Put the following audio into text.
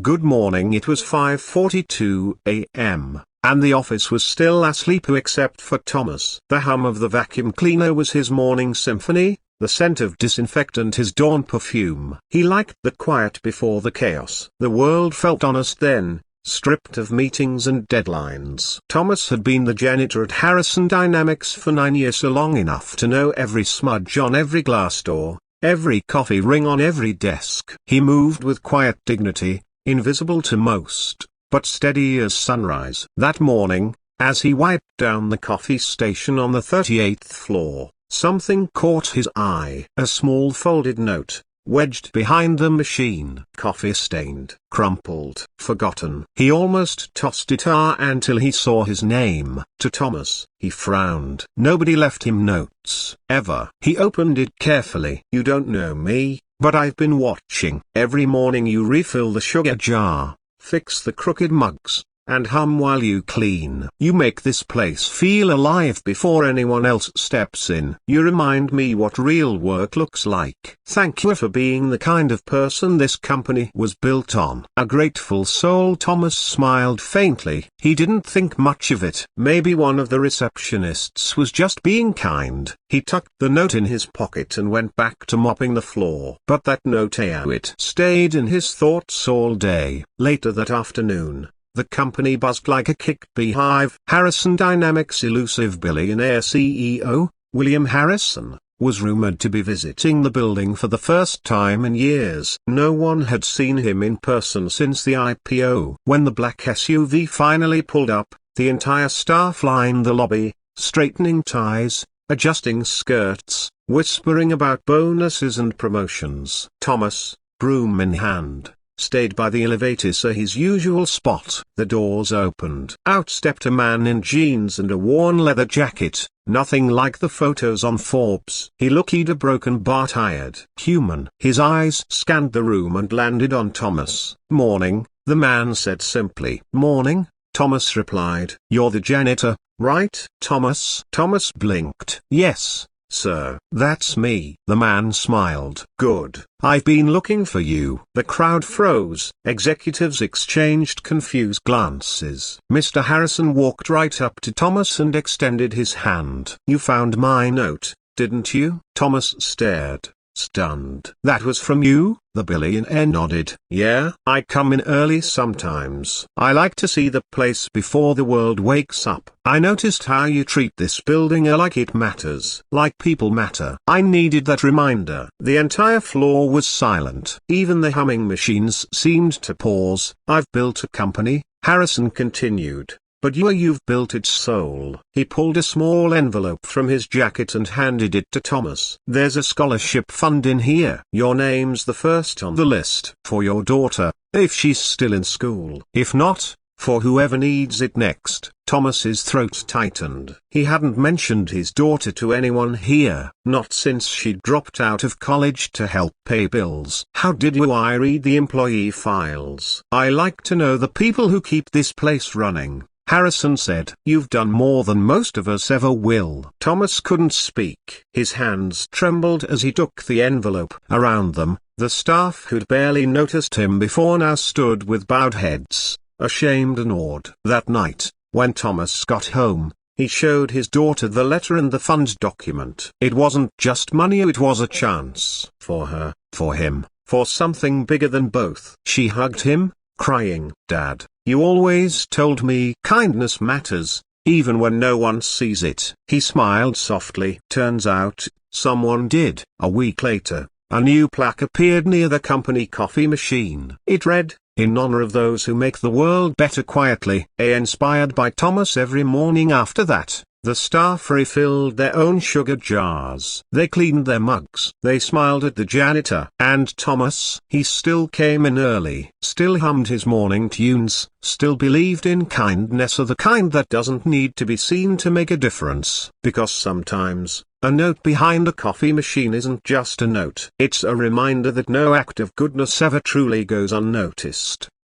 Good morning. It was 5:42 a.m., and the office was still asleep except for Thomas. The hum of the vacuum cleaner was his morning symphony, the scent of disinfectant his dawn perfume. He liked the quiet before the chaos. The world felt honest then, stripped of meetings and deadlines. Thomas had been the janitor at Harrison Dynamics for 9 years, so long enough to know every smudge on every glass door, every coffee ring on every desk. He moved with quiet dignity, invisible to most, but steady as sunrise. That morning, as he wiped down the coffee station on the 38th floor, something caught his eye. A small folded note, wedged behind the machine. Coffee stained, crumpled, forgotten. He almost tossed it until he saw his name. To Thomas. He frowned. Nobody left him notes, ever. He opened it carefully. You don't know me, but I've been watching. Every morning you refill the sugar jar, fix the crooked mugs, and hum while you clean. You make this place feel alive before anyone else steps in. You remind me what real work looks like. Thank you for being the kind of person this company was built on. A grateful soul. Thomas smiled faintly. He didn't think much of it. Maybe one of the receptionists was just being kind. He tucked the note in his pocket and went back to mopping the floor. But that note, it stayed in his thoughts all day. Later that afternoon, the company buzzed like a kicked beehive. Harrison Dynamics' elusive billionaire CEO, William Harrison, was rumored to be visiting the building for the first time in years. No one had seen him in person since the IPO. When the black SUV finally pulled up, the entire staff lined the lobby, straightening ties, adjusting skirts, whispering about bonuses and promotions. Thomas, broom in hand, stayed by the elevator, his usual spot. The doors opened. Out stepped a man in jeans and a worn leather jacket, nothing like the photos on Forbes. He looked a broken but tired human. His eyes scanned the room and landed on Thomas. Morning, the man said simply. Morning, Thomas replied. You're the janitor, right? Thomas blinked. Yes, sir. That's me. The man smiled. Good. I've been looking for you. The crowd froze. Executives exchanged confused glances. Mr. Harrison walked right up to Thomas and extended his hand. You found my note, didn't you? Thomas stared, stunned. That was from you? The billionaire nodded. Yeah, I come in early sometimes. I like to see the place before the world wakes up. I noticed how you treat this building like it matters. Like people matter. I needed that reminder. The entire floor was silent. Even the humming machines seemed to pause. I've built a company, Harrison continued. But you've built its soul. He pulled a small envelope from his jacket and handed it to Thomas. There's a scholarship fund in here. Your name's the first on the list. For your daughter, if she's still in school. If not, for whoever needs it next. Thomas's throat tightened. He hadn't mentioned his daughter to anyone here, not since she dropped out of college to help pay bills. How did I read the employee files? I like to know the people who keep this place running, Harrison said. You've done more than most of us ever will. Thomas couldn't speak. His hands trembled as he took the envelope. Around them, the staff who'd barely noticed him before now stood with bowed heads, ashamed and awed. That night, when Thomas got home, he showed his daughter the letter and the fund document. It wasn't just money, it was a chance. For her, for him, for something bigger than both. She hugged him, crying. Dad, you always told me kindness matters, even when no one sees it. He smiled softly. Turns out, someone did. A week later, a new plaque appeared near the company coffee machine. It read, in honor of those who make the world better quietly. Inspired by Thomas. Every morning after that, the staff refilled their own sugar jars. They cleaned their mugs. They smiled at the janitor. And Thomas, he still came in early, still hummed his morning tunes, still believed in kindness, of the kind that doesn't need to be seen to make a difference. Because sometimes, a note behind a coffee machine isn't just a note. It's a reminder that no act of goodness ever truly goes unnoticed.